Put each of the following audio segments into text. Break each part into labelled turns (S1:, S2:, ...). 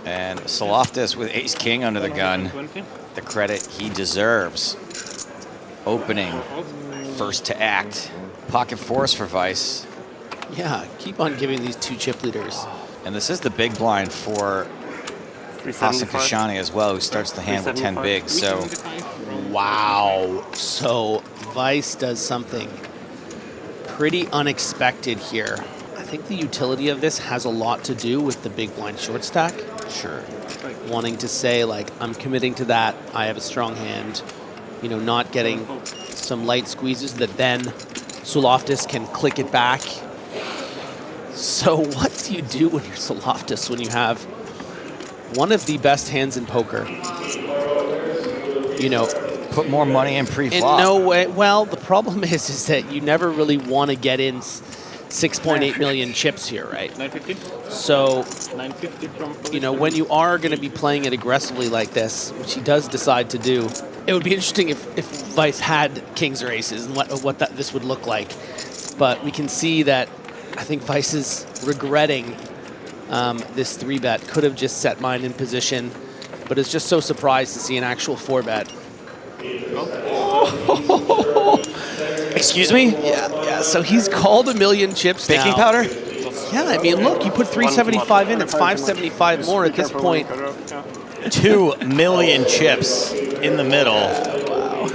S1: And Tsouloftas with ace-king under the gun. The credit he deserves. Opening, first to act. Pocket fours for Weis.
S2: Yeah, keep on giving these two chip leaders.
S1: And this is the big blind for Hassan Kashani as well, who starts the hand with 10 big. So,
S2: wow. So Weis does something pretty unexpected here. I think the utility of this has a lot to do with the big blind short stack.
S1: sure.
S2: Wanting to say, like, I'm committing to that. I have a strong hand. You know, not getting some light squeezes that then Tsouloftas can click it back. So what do you do when you're Tsouloftas when you have one of the best hands in poker? You know,
S1: Put more money in pre-flop.
S2: in no way. Well, the problem is that you never really want to get in 6.8 million chips here, right?
S3: 950.
S2: So,
S3: 950 from.
S2: you know, when you are going to be playing it aggressively like this, which he does decide to do, it would be interesting if Weis had kings or aces and what this would look like. But we can see that I think Weis is regretting this 3-bet. Could have just set mine in position, but is just so surprised to see an actual 4-bet.
S1: Excuse me?
S2: Yeah. So he's called 1 million chips
S1: Baking
S2: now.
S1: powder?
S2: Yeah, I mean, look, you put 375 in, it's 575 more at this point.
S1: 2 million chips in the middle.
S2: Wow.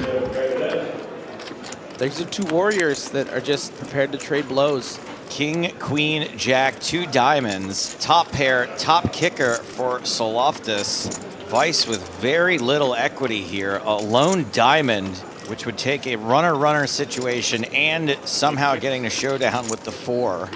S2: There's the two warriors that are just prepared to trade blows.
S1: King, queen, jack, 2 diamonds. Top pair, top kicker for Tsouloftas. Weis with very little equity here. A lone diamond, which would take a runner-runner situation and somehow getting a showdown with the 4.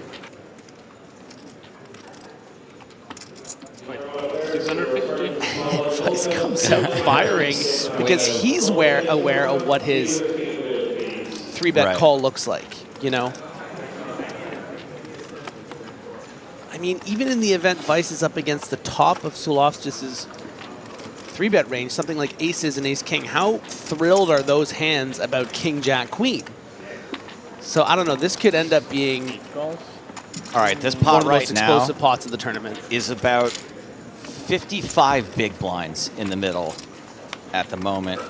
S3: 650.
S2: Weis comes out firing because he's aware of what his 3-bet
S1: Right.
S2: call looks like, you know? I mean, even in the event Weis is up against the top of Tsouloftas' 3-bet range, something like aces and ace-king, how thrilled are those hands about king, jack, queen? So, I don't know, this could end up being
S1: All right, this
S2: one
S1: pot
S2: of the
S1: right
S2: most
S1: now
S2: explosive pots of the tournament.
S1: is about 55 big blinds in the middle at the moment.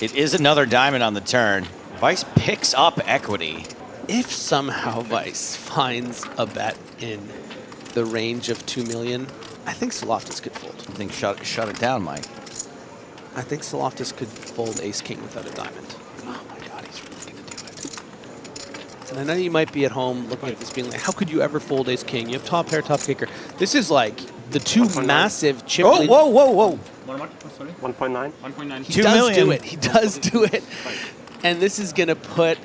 S1: It is another diamond on the turn. Weis picks up equity.
S2: If somehow Weis finds a bet in the range of 2 million, I think Tsouloftas could fold.
S1: I think shut it down, Mike.
S2: I think Tsouloftas could fold ace-king without a diamond. Oh my god, he's really going to do it. And I know you might be at home looking at this being like, how could you ever fold ace-king? You have top pair, top kicker. This is like the two massive chip
S1: Oh,
S2: lead.
S1: whoa.
S3: One more? Oh, sorry.
S4: 1.9.
S3: 1.9.
S2: He
S1: 2
S2: does
S1: million.
S2: do it. He does do it. And this is going to put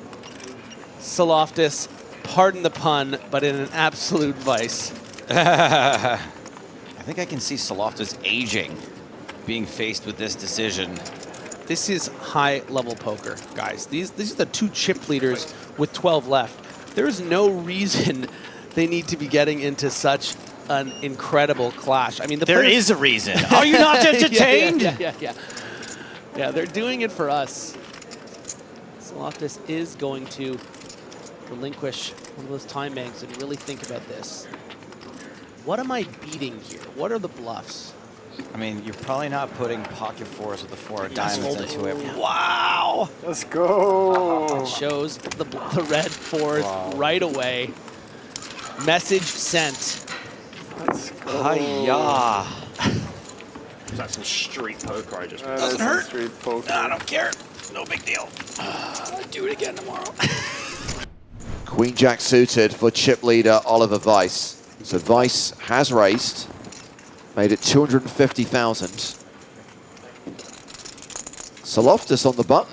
S2: Tsouloftas, pardon the pun, but in an absolute vice.
S1: I think I can see Tsouloftas aging, being faced with this decision.
S2: This is high-level poker, guys. These are the two chip leaders with 12 left. There is no reason they need to be getting into such an incredible clash. I mean,
S1: There is a reason. Are you not entertained?
S2: Yeah, they're doing it for us. Tsouloftas is going to relinquish one of those time banks and really think about this. What am I beating here? What are the bluffs?
S1: I mean, you're probably not putting pocket fours with the 4
S2: Yes,
S1: diamonds
S2: fold it.
S1: into it.
S2: Yeah.
S1: Wow!
S4: Let's go.
S2: It shows the red fours right away. Message sent.
S4: Let's go.
S1: Hi-ya.
S3: That's some street poker I just
S1: Doesn't hurt.
S4: Street poker.
S1: I don't care. No big deal. I'll do it again tomorrow.
S5: Queen Jack suited for chip leader Oliver Weis. So Weis has raised, made it 250,000. Tsouloftas on the button.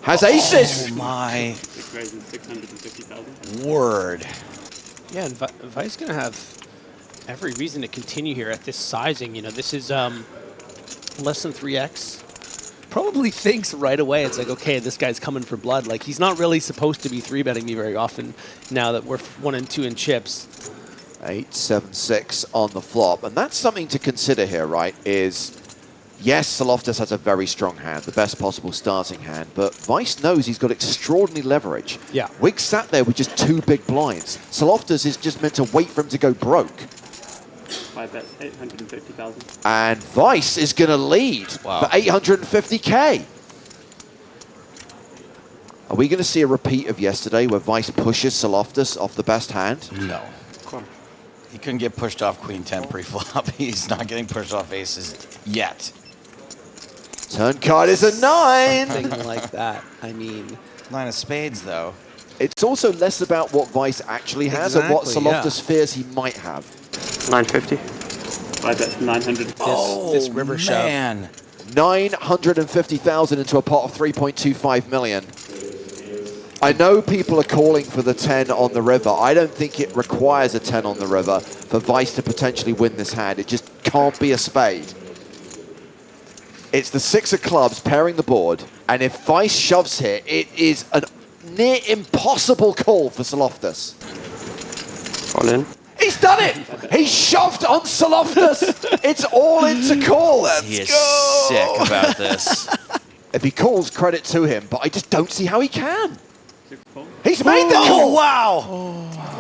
S5: Has aces!
S1: Oh my
S3: 650,000.
S1: word.
S2: Yeah, and Weis going to have every reason to continue here at this sizing. You know, this is less than 3x. Probably thinks right away, it's like, okay, this guy's coming for blood. Like, he's not really supposed to be 3-betting me very often now that we're 1 and 2 in chips.
S5: 8-7-6 on the flop. And that's something to consider here, right? Is, yes, Tsouloftas has a very strong hand, the best possible starting hand, but Weis knows he's got extraordinary leverage.
S2: Yeah.
S5: Wigg sat there with just 2 big blinds. Tsouloftas is just meant to wait for him to go broke.
S6: I bet 850,000.
S5: And Weis is going to lead
S1: Wow.
S5: for 850K. Are we going to see a repeat of yesterday where Weis pushes Tsouloftas off the best hand?
S1: No. He couldn't get pushed off Queen 10 pre-flop. He's not getting pushed off aces yet.
S5: Turn card is a 9.
S2: Something like that. I mean,
S1: 9 of spades, though.
S5: It's also less about what Weis actually has and what
S2: Exactly, yeah.
S5: Tsouloftas fears he might have.
S6: 950. I bet 900.
S2: this river shove.
S1: Man.
S5: 950,000 into a pot of 3.25 million. I know people are calling for the 10 on the river. I don't think it requires a 10 on the river for Weis to potentially win this hand. It just can't be a spade. It's the 6 of clubs pairing the board, and if Weis shoves here, it is a near impossible call for Tsouloftas.
S6: All in.
S5: He's done it! He shoved on Tsouloftas! It's all in to call.
S1: He is sick about this.
S5: If he calls, credit to him, but I just don't see how he can. He's made the
S1: Oh,
S5: call!
S1: wow.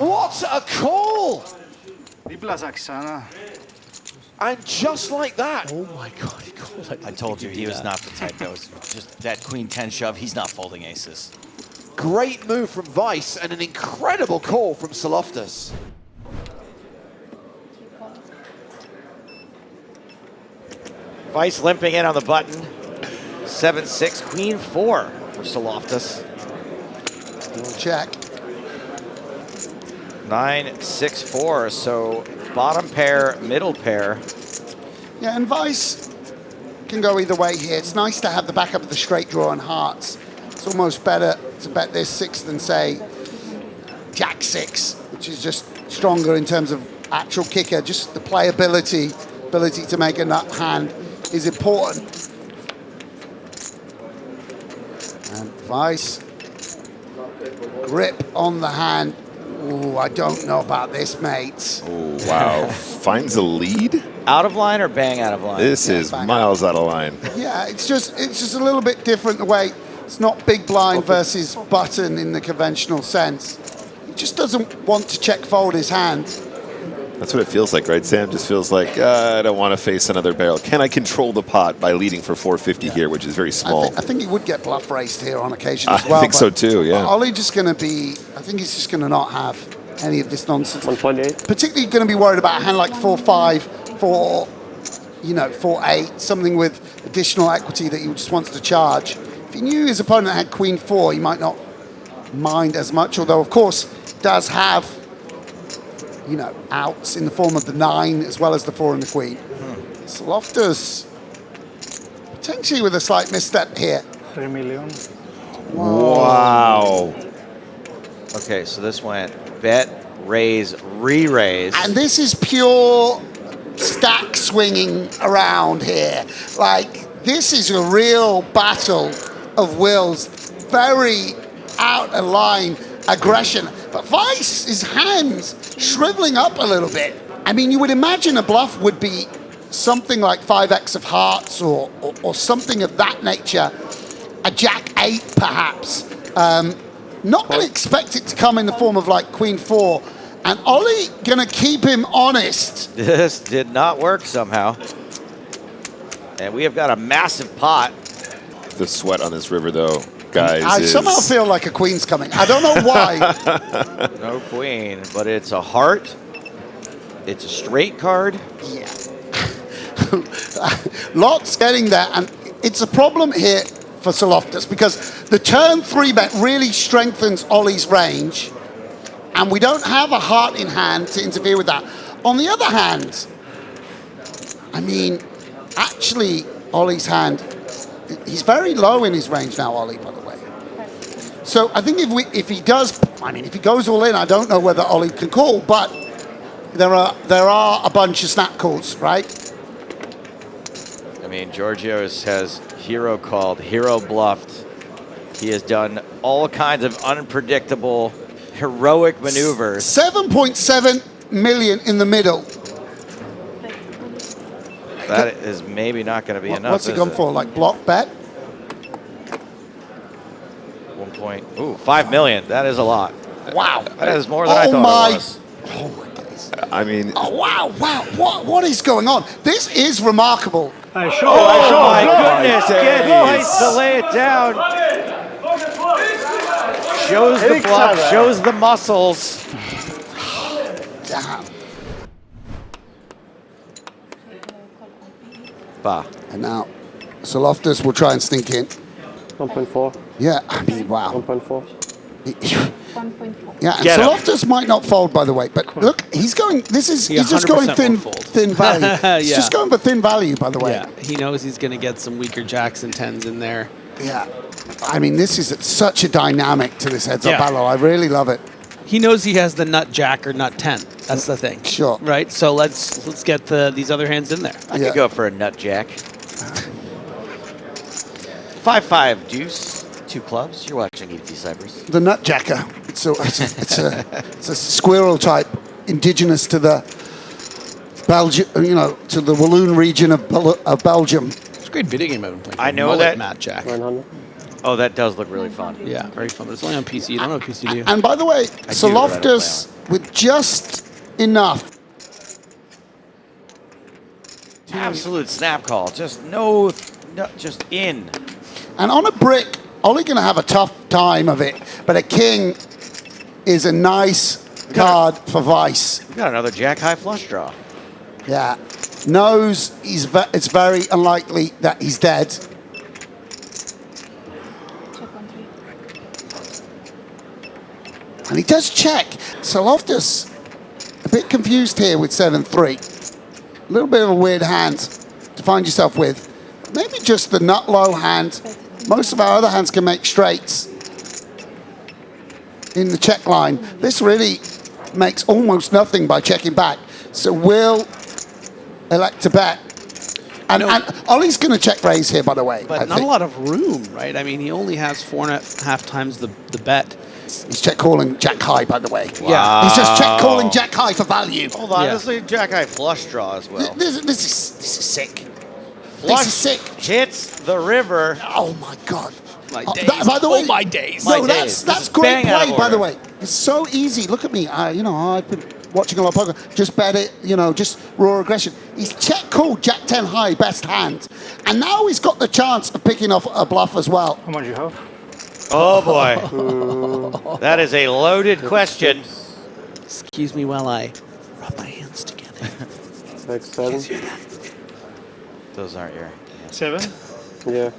S5: What a call!
S4: Δίπλαζα ξανά.
S5: And just like that,
S2: Oh my God, he called it.
S1: I told you he was not the type that was just that Queen 10 shove. He's not folding aces.
S5: great move from Weis and an incredible call from Tsouloftas.
S1: Weis limping in on the button. 7-6, Queen 4 for Tsouloftas.
S7: Check.
S1: 9-6-4, so bottom pair, middle pair.
S7: Yeah, and Weis can go either way here. It's nice to have the backup of the straight draw and hearts. It's almost better to bet this 6 than, say, Jack 6, which is just stronger in terms of actual kicker. Just the playability, ability to make a nut hand is important. And Weis, grip on the hand. Ooh, I don't know about this, mates.
S8: Oh, wow. Finds a lead?
S1: Out of line or bang out of line?
S8: This is
S7: bang
S8: miles out of line.
S7: Yeah, it's just a little bit different the way it's not big blind versus button in the conventional sense. He just doesn't want to check fold his hand.
S8: That's what it feels like, right, Sam? Just feels like, I don't want to face another barrel. Can I control the pot by leading for 450 here, which is very small?
S7: I think he would get bluff raised here on occasion as well.
S8: I think so too, yeah.
S7: Ollie just going to be, I think he's just going to not have any of this nonsense.
S6: 128.
S7: Particularly going to be worried about a hand like 4-5, 4-8, something with additional equity that he just wants to charge. If he knew his opponent had Queen 4, he might not mind as much, although of course does have outs in the form of the 9 as well as the 4 and the Queen. Tsouloftas potentially with a slight misstep here.
S4: 3 million.
S8: Wow.
S1: Okay, so this went bet, raise, re-raise.
S7: And this is pure stack swinging around here. Like, this is a real battle of wills. Very out of line aggression. But Weis, his hands shriveling up a little bit. I mean, you would imagine a bluff would be something like 5x of hearts or something of that nature. A Jack 8, perhaps. Not going to expect it to come in the form of like Queen 4. And Ollie going to keep him honest.
S1: This did not work somehow. And we have got a massive pot.
S8: The sweat on this river, though, guys,
S7: I somehow feel like a queen's coming. I don't know why.
S1: No queen, but it's a heart. It's a straight card.
S7: Yeah. Lots getting there. And it's a problem here for Tsouloftas because the turn 3 bet really strengthens Ollie's range. And we don't have a heart in hand to interfere with that. On the other hand, I mean, actually, Ollie's hand, he's very low in his range now, Ollie, by the way. So I think if he goes all in, I don't know whether Ollie can call, but there are a bunch of snap calls, right?
S1: I mean, Georgios has hero called, hero bluffed. He has done all kinds of unpredictable, heroic maneuvers.
S7: 7.7 million in the middle.
S1: That is maybe not going to be enough.
S7: What's he gone for? Like block bet?
S1: 5 million. That is a lot.
S7: Wow.
S1: That is more than I thought it was.
S7: Oh my days.
S8: I mean,
S7: Oh, wow, what is going on? This is remarkable.
S4: Hey, sure.
S1: Oh my goodness, get Weiss to lay it down. Shows the bluff, shows the muscles.
S7: Damn.
S1: Bah.
S7: And now, Tsouloftas will try and sneak in.
S6: 1.4.
S7: Yeah, I mean, wow.
S6: 1.4.
S9: 1.4.
S7: Yeah, and
S1: Get him.
S7: Tsouloftas might not fold, by the way. But look, he's going. He's just going
S2: 100%
S7: thin,
S2: won't fold.
S7: thin value. He's
S2: Yeah.
S7: just going for thin value, by the way.
S2: Yeah, he knows he's going to get some weaker jacks and tens in there.
S7: Yeah. I mean, this is such a dynamic to this heads-up
S2: Yeah.
S7: battle. I really love it.
S2: He knows he has the nut jack or nut 10. That's the thing.
S7: Sure.
S2: Right? So let's get these other hands in there.
S1: I
S7: Yeah.
S1: could go for a nut jack. 5-5 deuce, 2 clubs. You're watching EPT Cyprus.
S7: The nutjacker. It's a squirrel type, indigenous to the Belgium, to the Walloon region of Belgium.
S2: It's a great video game I've been playing.
S1: I know
S2: Mullet
S1: that-
S2: Matt Jack.
S6: 900.
S1: Oh, that does look really fun.
S2: Yeah, very fun. But it's only on PC. You don't have a PC, do you?
S7: And by the way,
S1: do rather
S7: Tsouloftas with just enough.
S1: Absolute snap call. Just just in.
S7: And on a brick, Ollie going to have a tough time of it. But a king is a nice card for Weiss.
S1: We got another jack high flush draw.
S7: Yeah. Knows it's very unlikely that he's dead.
S9: Check on 3.
S7: And he does check. Tsouloftas a bit confused here with 7-3. A little bit of a weird hand to find yourself with. Maybe just the nut low hand. Most of our other hands can make straights in the check line. This really makes almost nothing by checking back. So we'll elect to bet. And Ollie's going to check raise here, by the way.
S2: But not a lot of room, right? I mean, he only has 4.5 times the bet.
S7: He's check calling jack high, by the way.
S2: Yeah.
S7: He's just check calling jack high for value.
S1: Hold on,
S2: Yeah.
S1: this is a jack high flush draw as well.
S7: This is sick.
S1: Flush
S7: This is sick.
S1: hits the river.
S7: Oh my God.
S2: My
S7: Oh,
S2: days.
S7: by the way,
S2: Oh, my days.
S7: No,
S1: My
S7: that's
S1: days. This is
S7: great
S1: bang out
S7: play,
S1: of
S7: by the
S1: order.
S7: way. It's so easy. Look at me. I've been watching a lot of poker. Just bet it. Just raw aggression. He's check called Jack 10 high, best hand, and now he's got the chance of picking off a bluff as well.
S4: How much you have?
S1: Oh boy. That is a loaded question.
S2: Excuse me while I rub my hands together.
S6: 6, 7.
S1: Those aren't your.
S4: 7?
S6: Yeah.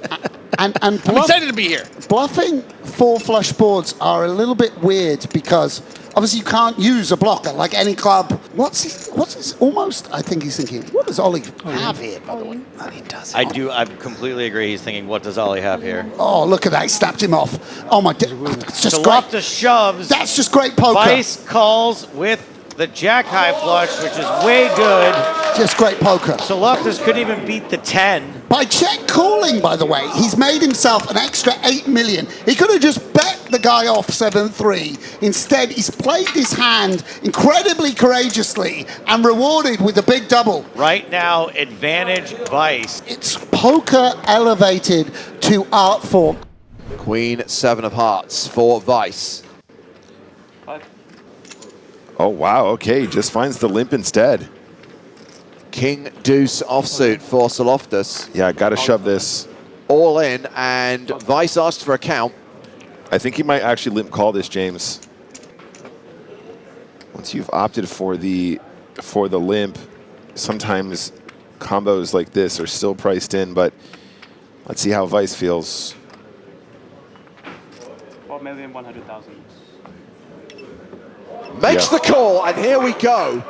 S7: And
S2: I'm excited to be here.
S7: bluffing 4 flush boards are a little bit weird because obviously you can't use a blocker like any club. What's his almost? I think he's thinking, what does Ollie have here, by the way?
S2: He does.
S1: I completely agree. He's thinking, what does Ollie have here?
S7: Oh, look at that. He snapped him off. Oh, my. It's just great.
S1: Tsouloftas shoves.
S7: That's just great poker.
S1: Weiss calls with the jack high flush, which is way good.
S7: Just great poker.
S1: Tsouloftas couldn't even beat the 10.
S7: By check calling, by the way, he's made himself an extra 8 million. He could have just bet the guy off 7-3. Instead, he's played this hand incredibly courageously and rewarded with a big double.
S1: Right now, advantage Weiss.
S7: It's poker elevated to art form.
S5: Queen 7 of hearts for Weiss.
S6: 5.
S8: oh wow, okay, just finds the limp instead.
S5: King deuce offsuit for Tsouloftas.
S8: Yeah, got to shove this.
S5: All in, and Weiss asked for a count.
S8: I think he might actually limp call this, James. Once you've opted for the limp, sometimes combos like this are still priced in, but let's see how Weiss feels.
S6: 4,100,000.
S5: Makes
S8: Yeah.
S5: the call, and here we go.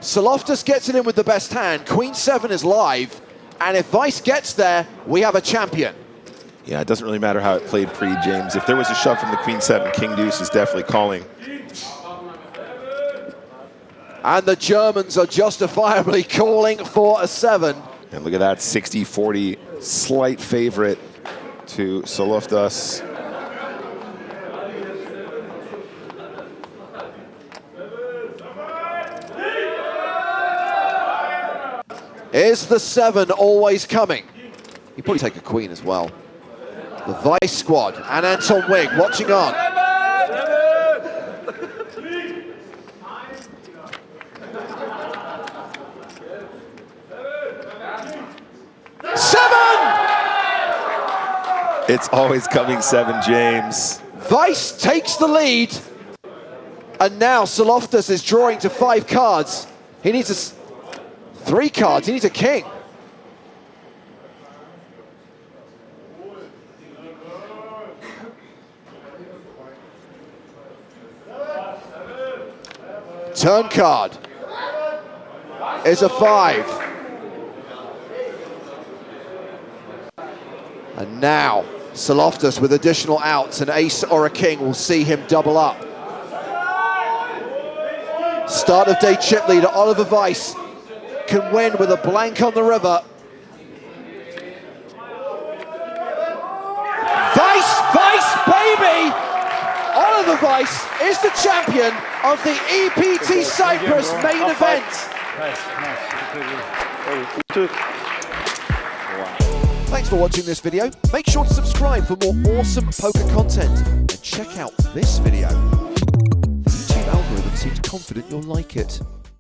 S5: Tsouloftas gets it in with the best hand. Queen 7 is live, and if Weiss gets there, we have a champion.
S8: Yeah, it doesn't really matter how it played pre-James. If there was a shove from the Queen 7, King Deuce is definitely calling.
S5: And the Germans are justifiably calling for a 7.
S8: And look at that, 60-40, slight favorite to Tsouloftas.
S5: Is the 7 always coming? You probably take a queen as well. The Weiss squad and Anton Wigg watching on.
S8: It's always coming 7, James.
S5: Weis takes the lead. And now Tsouloftas is drawing to 5 cards. He needs 3 cards. He needs a king. Turn card is a 5. And now Tsouloftas with additional outs, an ace or a king will see him double up. Start of day chip leader Oliver Weis can win with a blank on the river. Weis, baby! Oliver Weis is the champion of the EPT Cyprus Main Event. Thanks for watching this video. Make sure to subscribe for more awesome poker content. And check out this video. The YouTube algorithm seems confident you'll like it.